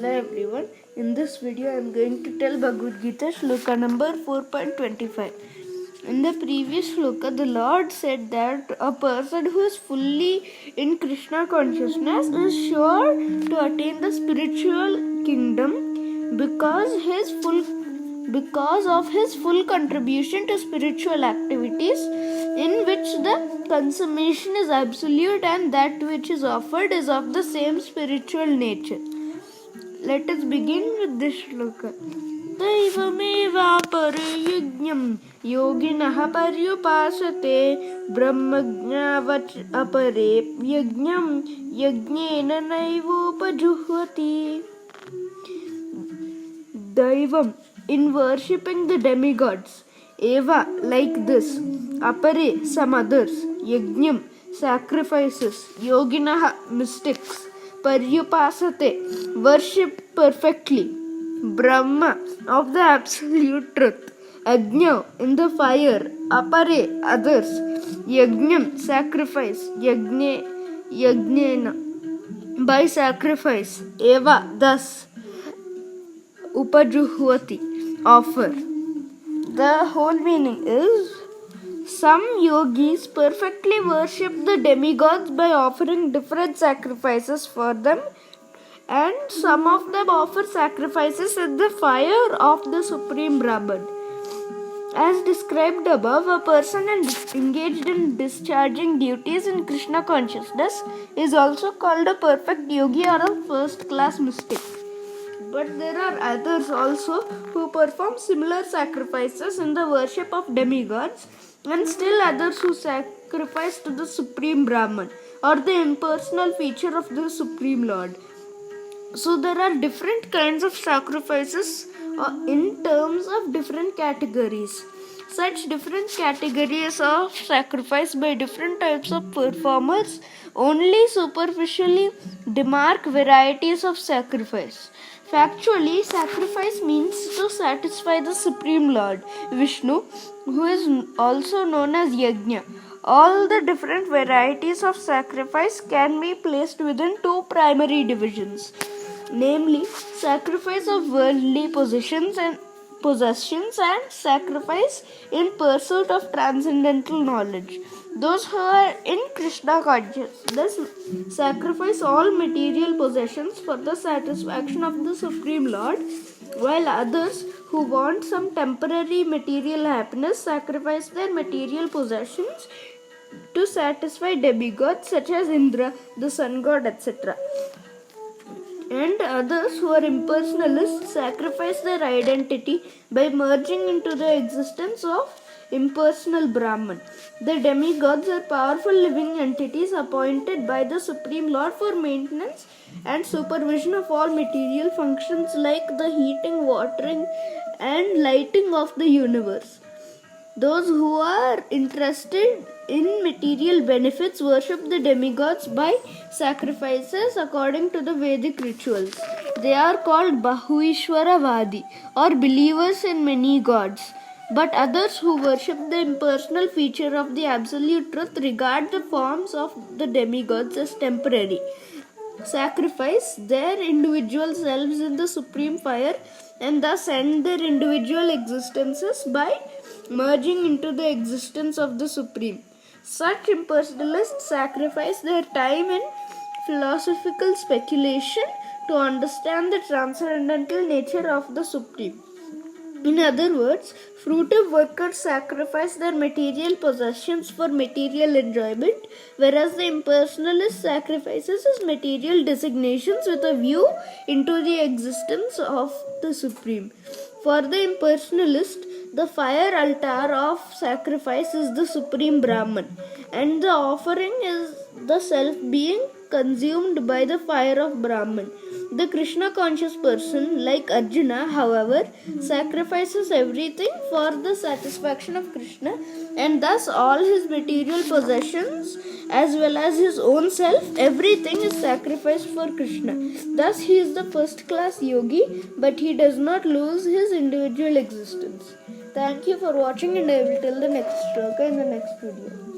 Hello everyone. In this video I am going to tell Bhagavad Gita sloka number 4.25. In the previous sloka the Lord said that a person who is fully in Krishna consciousness is sure to attain the spiritual kingdom because of his full contribution to spiritual activities in which the consummation is absolute and that which is offered is of the same spiritual nature. Let us begin with this shloka. Daivameva parayajnam yoginah paryupasate brahmajnavach apare yajnam yajnena naivopajuhvati. Daivam, in worshipping the demigods, eva, like this, apare, some others, yajnam, sacrifices, yoginah, mystics, paryupasate, worship perfectly, Brahma, of the absolute truth, ajna, in the fire, apare, others, yajnam, sacrifice, yajnena, by sacrifice, eva, thus, upajuhvati, offer. The whole meaning is, some yogis perfectly worship the demigods by offering different sacrifices for them, and some of them offer sacrifices in the fire of the Supreme Brahman. As described above, a person engaged in discharging duties in Krishna consciousness is also called a perfect yogi or a first-class mystic. But there are others also who perform similar sacrifices in the worship of demigods, and still others who sacrifice to the Supreme Brahman or the impersonal feature of the Supreme Lord. So there are different kinds of sacrifices in terms of different categories. Such different categories of sacrifice by different types of performers only superficially demark varieties of sacrifice. Factually, sacrifice means to satisfy the Supreme Lord, Vishnu, who is also known as Yajna. All the different varieties of sacrifice can be placed within two primary divisions, namely, sacrifice of worldly possessions and sacrifice in pursuit of transcendental knowledge. Those who are in Krishna consciousness sacrifice all material possessions for the satisfaction of the Supreme Lord, while others who want some temporary material happiness sacrifice their material possessions to satisfy demigods such as Indra, the sun god, etc. And others who are impersonalists sacrifice their identity by merging into the existence of impersonal Brahman. The demigods are powerful living entities appointed by the Supreme Lord for maintenance and supervision of all material functions like the heating, watering, and lighting of the universe. Those who are interested in material benefits worship the demigods by sacrifices according to the Vedic rituals. They are called Bahuishwaravadi or believers in many gods. But others who worship the impersonal feature of the absolute truth regard the forms of the demigods as temporary, sacrifice their individual selves in the supreme fire, and thus end their individual existences by merging into the existence of the Supreme. Such impersonalists sacrifice their time in philosophical speculation to understand the transcendental nature of the Supreme. In other words, fruitive workers sacrifice their material possessions for material enjoyment, whereas the impersonalist sacrifices his material designations with a view into the existence of the Supreme. For the impersonalist, the fire altar of sacrifice is the Supreme Brahman, and the offering is the self being consumed by the fire of Brahman. The Krishna conscious person, like Arjuna, however, sacrifices everything for the satisfaction of Krishna, and thus all his material possessions as well as his own self, everything is sacrificed for Krishna. Thus he is the first class yogi, but he does not lose his individual existence. Thank you for watching, and I will tell the next shloka in the next video.